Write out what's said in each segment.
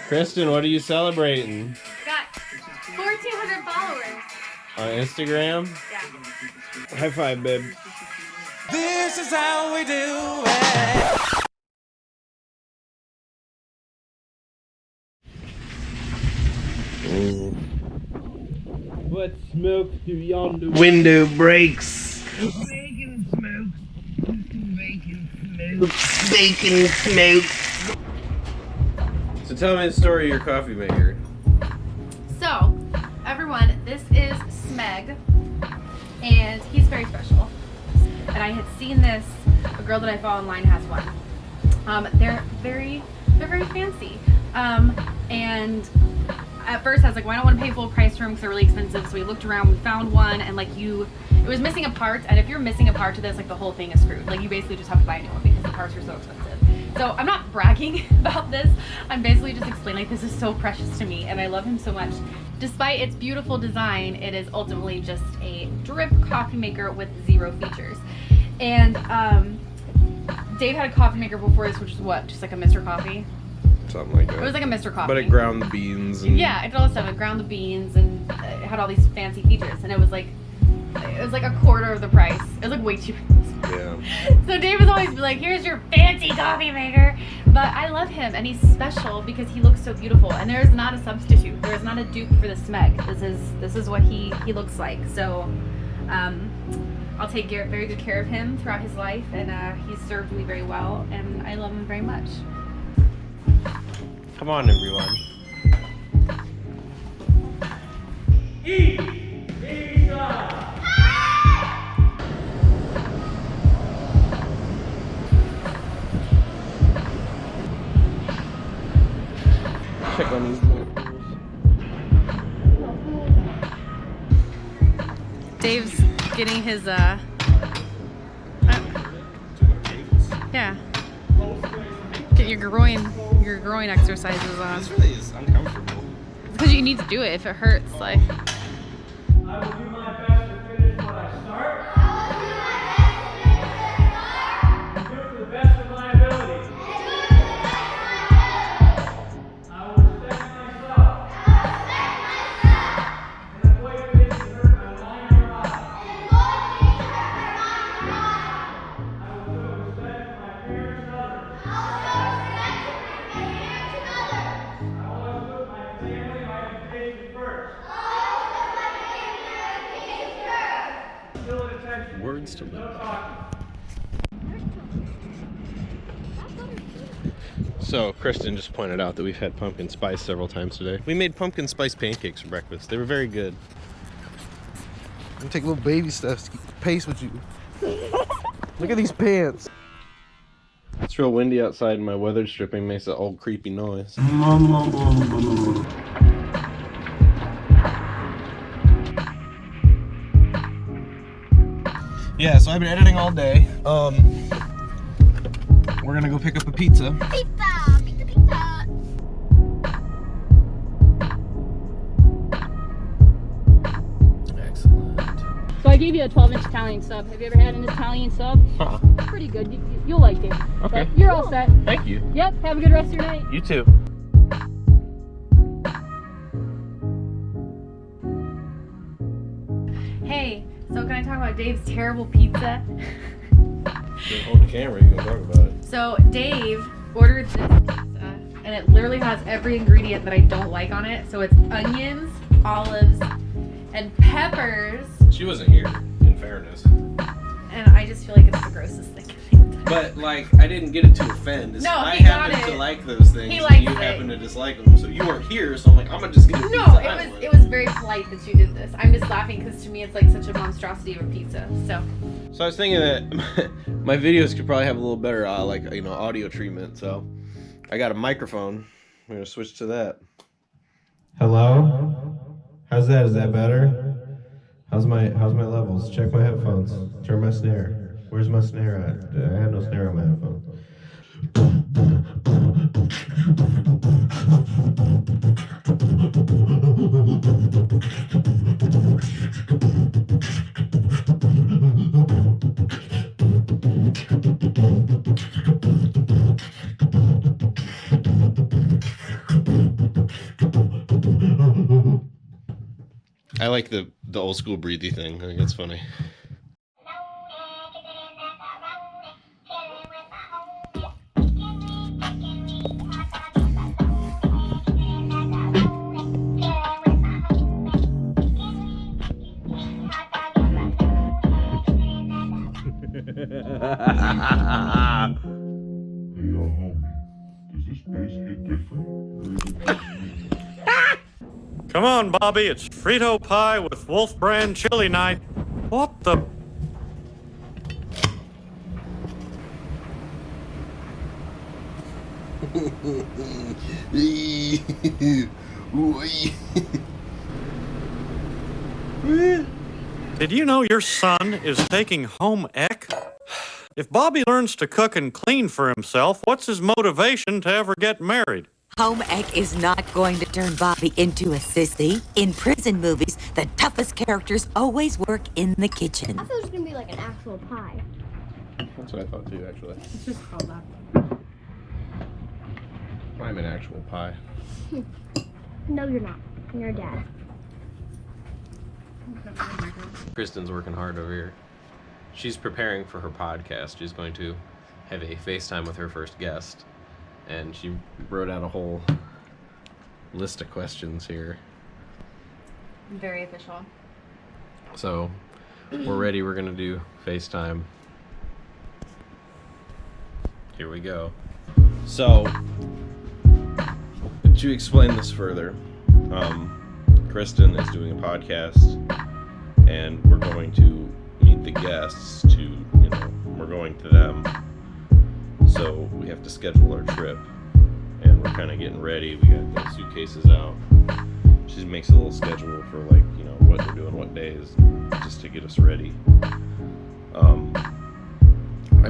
Kristen, what are you celebrating? Got 1,400 followers. On Instagram? Yeah. High five, babe. This is how we do it. What smoke through yonder window breaks? Bacon smoke. Bacon smoke. So tell me the story of your coffee maker. So, everyone, this is Smeg, and he's very special. And I had seen this, a girl that I follow online has one. They're very fancy. And at first I was like, well, I don't want to pay full price for them because they're really expensive. So we looked around, we found one, and like it was missing a part. And if you're missing a part to this, like the whole thing is screwed. Like you basically just have to buy a new one because the parts are so expensive. So I'm not bragging about this. I'm basically just explaining like this is so precious to me and I love him so much. Despite its beautiful design, it is ultimately just a drip coffee maker with 0 features. And Dave had a coffee maker before this, which is what? Just like a Mr. Coffee? Something like that. It was like a Mr. Coffee. But it ground the beans. And... yeah, it did all this stuff. It ground the beans and it had all these fancy features. And it was like a quarter of the price. It was like way too yeah. So Dave was always like, here's your fancy coffee maker. But I love him and he's special because he looks so beautiful. And there is not a substitute. There is not a dupe for the Smeg. This is what he looks like. So I'll take very good care of him throughout his life, and he's served me very well, and I love him very much. Come on, everyone. Eat! Pizza! Check on these boys. Dave's getting his yeah. Get your groin exercises on. This really is uncomfortable. Because you need to do it if it hurts, like. I will do my best to finish what I start. And do it to the best of my ability. I will respect myself. And avoid things that hurt my mind or body. I will show respect for my parents and others. I will always put my family and my education first. Still in attention. Words to No live. talking. So, Kristen just pointed out that we've had pumpkin spice several times today. We made pumpkin spice pancakes for breakfast. They were very good. I'm gonna take little baby steps to keep the pace with you. Look at these pants. It's real windy outside and my weather stripping makes an old creepy noise. Yeah, so I've been editing all day. We're gonna go pick up a pizza. Pizza! Excellent. So I gave you a 12-inch Italian sub. Have you ever had an Italian sub? Huh. Pretty good. You'll like it. Okay. But you're all set. Thank you. Yep. Have a good rest of your night. You too. Hey, so can I talk about Dave's terrible pizza? Hold the camera, you can talk about it. So Dave ordered this pizza, and it literally has every ingredient that I don't like on it. So it's onions, olives, and peppers. She wasn't here, in fairness. And I just feel like it's the grossest thing. But, like, I didn't get it to offend. No, I he got happen it. to like those things. He and likes you it. happen to dislike them. So you weren't here, so I'm like, I'm gonna just get a pizza. No, I want. it was very polite that you did this. I'm just laughing because to me it's like such a monstrosity of a pizza. So So I was thinking that my videos could probably have a little better, audio treatment. So I got a microphone. I'm gonna switch to that. Hello? How's that? Is that better? How's my levels? Check my headphones. Turn my snare. Where's my snare at? I have no snare on my headphones. I like the old school breathy thing. I think it's funny. Come on, Bobby, it's Frito pie with Wolf Brand chili night. What the? Did you know your son is taking home ec? If Bobby learns to cook and clean for himself, what's his motivation to ever get married? Home ec is not going to turn Bobby into a sissy. In prison movies, the toughest characters always work in the kitchen. I thought it was gonna be like an actual pie. That's what I thought too, actually. It's just called that. I'm an actual pie. No, you're not. You're a dad. Kristen's working hard over here. She's preparing for her podcast. She's going to have a FaceTime with her first guest. And she wrote out a whole list of questions here. Very official. So, we're ready. We're going to do FaceTime. Here we go. So, to explain this further, Kristen is doing a podcast, and we're going to meet the guests we're going to them. So we have to schedule our trip, and we're kind of getting ready. We got the suitcases out. She makes a little schedule for what we're doing, what days, just to get us ready. I'm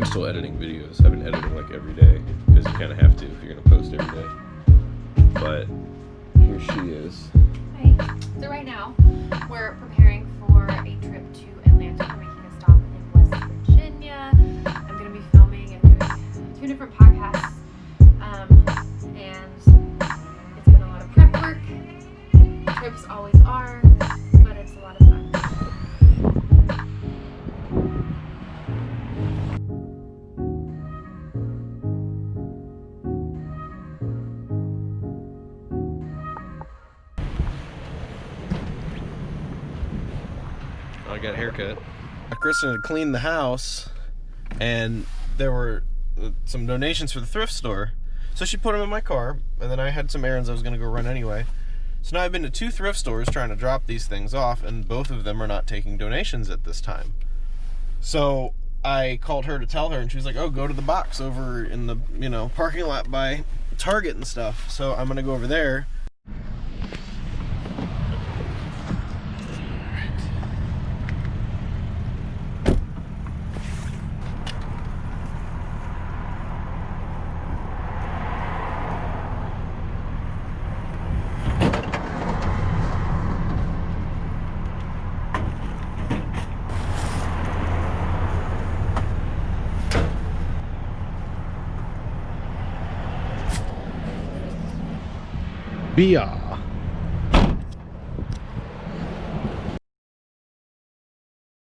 still editing videos. I've been editing like every day because you kind of have to if you're gonna post every day. But here she is. Hi. So right now, we're preparing for a trip to Atlanta. We're making a stop in West Virginia. I'm going to be filming and doing 2 different podcasts. And it's been a lot of prep work. Trips always are, but it's a lot of fun. I got a haircut. Kristen had cleaned the house, and there were some donations for the thrift store. So she put them in my car, and then I had some errands I was going to go run anyway. So now I've been to 2 thrift stores trying to drop these things off, and both of them are not taking donations at this time. So I called her to tell her, and she was like, oh, go to the box over in the, parking lot by Target and stuff. So I'm going to go over there. Bia.